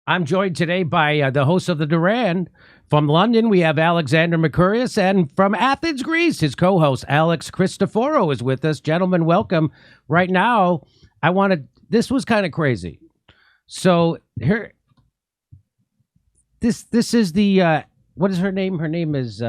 I'm joined today by the host of the Duran. From London, we have Alexander Mercouris, and from Athens, Greece, his co-host, Alex Christoforou, is with us. Gentlemen, welcome. Right now, this was kind of crazy. So here, this is the, what is her name? Her name is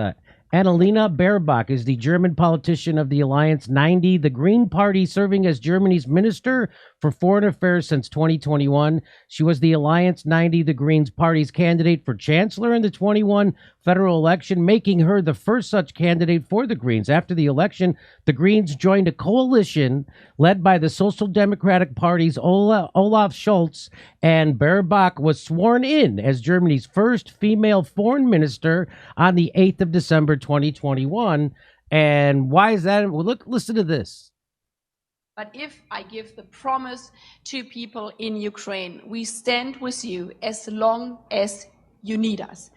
Annalena Baerbock, is the German politician of the Alliance 90, the Green Party, serving as Germany's Minister for Foreign Affairs since 2021. She was the Alliance 90, the Greens Party's candidate for Chancellor in the 21 federal election, making her the first such candidate for the Greens. After the election, the Greens joined a coalition led by the Social Democratic Party's Olaf Scholz, and Baerbock was sworn in as Germany's first female foreign minister on the 8th of December 2021. And why is that? Well, listen to this. But if I give the promise to people in Ukraine, we stand with you as long as you need us,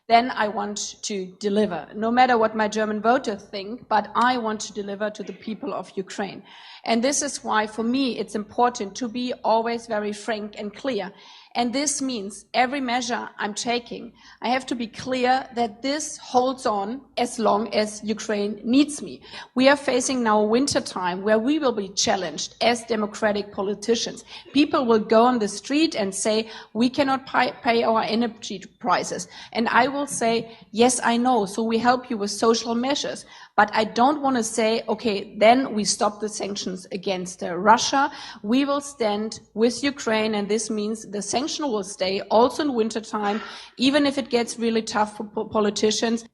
then I want to deliver, no matter what my German voters think, but I want to deliver to the people of Ukraine. And this is why, for me, it's important to be always very frank and clear. And this means every measure I'm taking, I have to be clear that this holds on as long as Ukraine needs me. We are facing now a winter time where we will be challenged as democratic politicians. People will go on the street and say, we cannot pay our energy prices. And I will say, yes, I know, so we help you with social measures. But I don't want to say, okay, then we stop the sanctions against Russia. We will stand with Ukraine, and this means the sanction will stay also in wintertime, even if it gets really tough for politicians.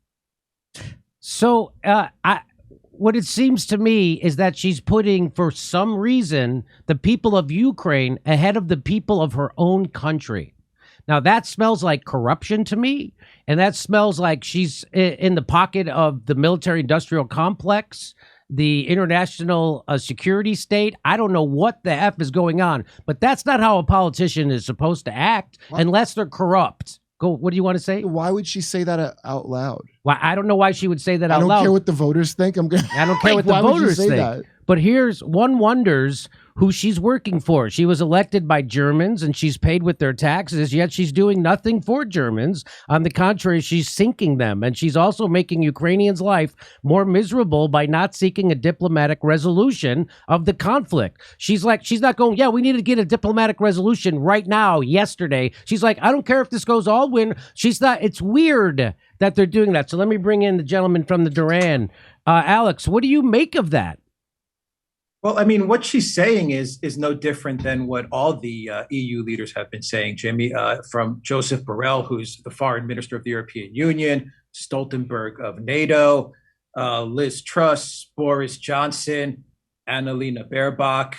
So what it seems to me is that she's putting, for some reason, the people of Ukraine ahead of the people of her own country. Now, that smells like corruption to me, and that smells like she's in the pocket of the military-industrial complex, the international security state. I don't know what the F is going on, but that's not how a politician is supposed to act unless they're corrupt. Go. What do you want to say? Why would she say that out loud? Well, I don't know why she would say that out loud. I don't care what the voters think. I don't care what the voters think. That? But here's one wonders who she's working for. She was elected by Germans and she's paid with their taxes, yet she's doing nothing for Germans. On the contrary, she's sinking them. And she's also making Ukrainians' life more miserable by not seeking a diplomatic resolution of the conflict. She's not going, yeah, we need to get a diplomatic resolution right now, yesterday. She's like, I don't care if this goes all win. It's weird that they're doing that. So let me bring in the gentleman from the Duran. Alex, what do you make of that? Well, I mean, what she's saying is no different than what all the EU leaders have been saying, Jimmy, from Joseph Borrell, who's the foreign minister of the European Union, Stoltenberg of NATO, Liz Truss, Boris Johnson, Annalena Baerbock.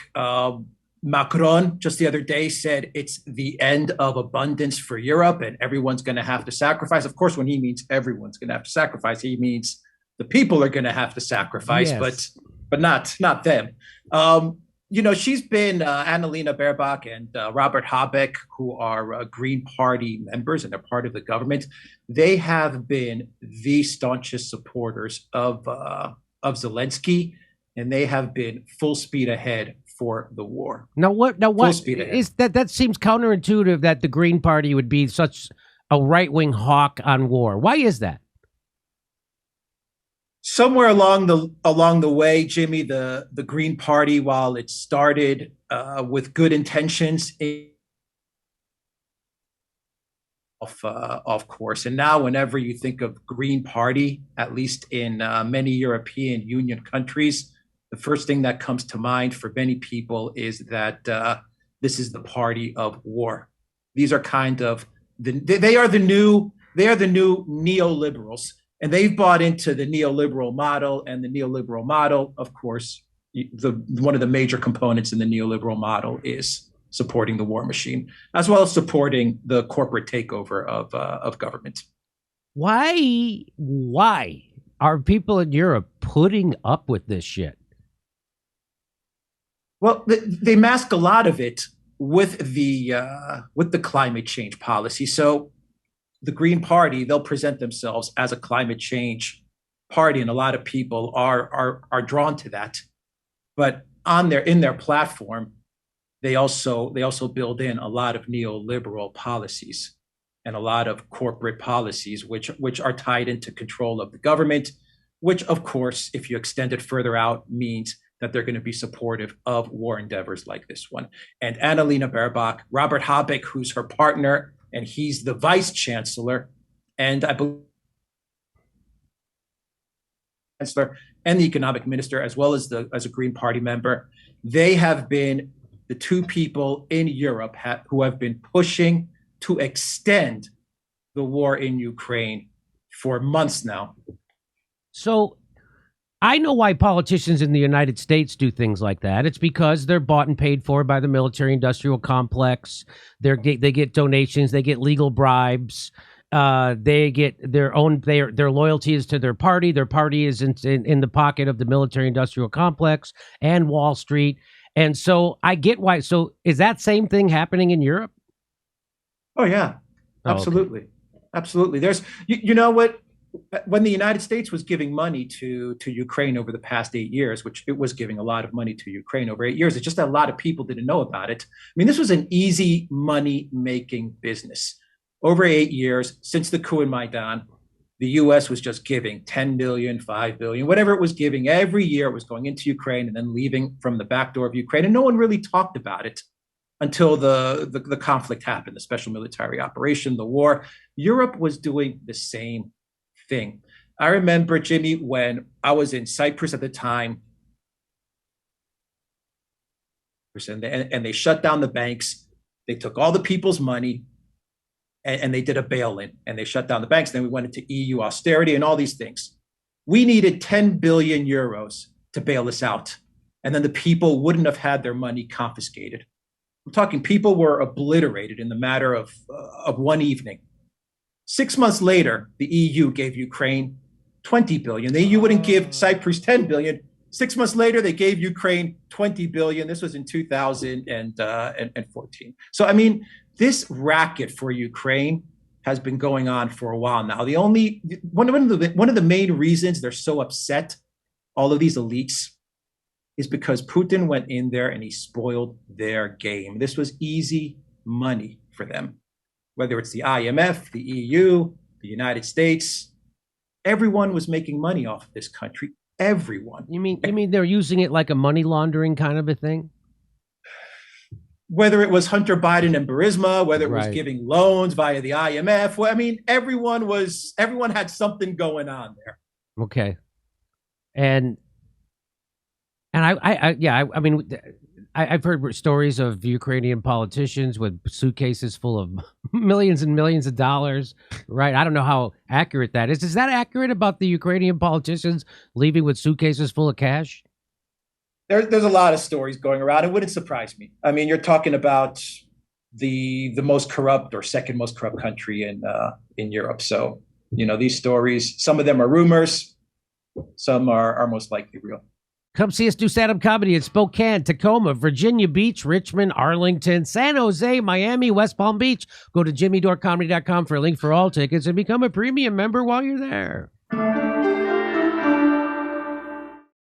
Macron just the other day said it's the end of abundance for Europe and everyone's going to have to sacrifice. Of course, when he means everyone's going to have to sacrifice, he means the people are going to have to sacrifice, yes. but not them. She's been Annalena Baerbock and Robert Habeck, who are Green Party members and they're part of the government. They have been the staunchest supporters of Zelensky, and they have been full speed ahead for the war. Now what is that? That seems counterintuitive that the Green Party would be such a right-wing hawk on war. Why is that? Somewhere along the way, Jimmy, the Green Party, while it started with good intentions, of course, and now whenever you think of Green Party, at least in many European Union countries, the first thing that comes to mind for many people is that this is the party of war. These are kind of they are the new neoliberals. And they've bought into the neoliberal model, and the neoliberal model, of course, one of the major components in the neoliberal model is supporting the war machine, as well as supporting the corporate takeover of government. Why are people in Europe putting up with this shit? Well, they mask a lot of it with the climate change policy. So the Green Party, they'll present themselves as a climate change party, and a lot of people are drawn to that. But in their platform, they also build in a lot of neoliberal policies and a lot of corporate policies which are tied into control of the government, which of course, if you extend it further out, means that they're going to be supportive of war endeavors like this one. And Annalena Baerbock, Robert Habeck, who's her partner, and he's the vice chancellor, and I believe chancellor and the economic minister, as well as a Green Party member, they have been the two people in Europe who have been pushing to extend the war in Ukraine for months now. So I know why politicians in the United States do things like that. It's because they're bought and paid for by the military-industrial complex. They get donations. They get legal bribes. They get their own. Their loyalty is to their party. Their party is in the pocket of the military-industrial complex and Wall Street. And so I get why. So is that same thing happening in Europe? Oh yeah, absolutely, okay. Absolutely. There's you know what. When the United States was giving money to Ukraine over the past 8 years, which it was giving a lot of money to Ukraine over 8 years, it's just that a lot of people didn't know about it. I mean, this was an easy money-making business. Over 8 years, since the coup in Maidan, the U.S. was just giving 10 billion, 5 billion, whatever it was giving. Every year it was going into Ukraine and then leaving from the back door of Ukraine. And no one really talked about it until the conflict happened, the special military operation, the war. Europe was doing the same thing. I remember, Jimmy, when I was in Cyprus at the time, and they shut down the banks. They took all the people's money and they did a bail-in and they shut down the banks. Then we went into EU austerity and all these things. We needed 10 billion euros to bail us out. And then the people wouldn't have had their money confiscated. I'm talking people were obliterated in the matter of one evening. 6 months later, the EU gave Ukraine 20 billion. The EU wouldn't give Cyprus 10 billion. 6 months later, they gave Ukraine 20 billion. This was in 2014. So, I mean, this racket for Ukraine has been going on for a while now. One of the main reasons they're so upset, all of these elites, is because Putin went in there and he spoiled their game. This was easy money for them. Whether it's the IMF, the EU, the United States, everyone was making money off of this country. Everyone. You mean they're using it like a money laundering kind of a thing? Whether it was Hunter Biden and Burisma, whether it was giving loans via the IMF, well, I mean, everyone had something going on there. Okay, and I mean, I've heard stories of Ukrainian politicians with suitcases full of millions and millions of dollars, right? I don't know how accurate that is. Is that accurate about the Ukrainian politicians leaving with suitcases full of cash? There's a lot of stories going around. It wouldn't surprise me. I mean, you're talking about the most corrupt or second most corrupt country in Europe. So, you know, these stories, some of them are rumors, some are most likely real. Come see us do stand-up comedy in Spokane, Tacoma, Virginia Beach, Richmond, Arlington, San Jose, Miami, West Palm Beach. Go to jimmydorecomedy.com for a link for all tickets and become a premium member while you're there.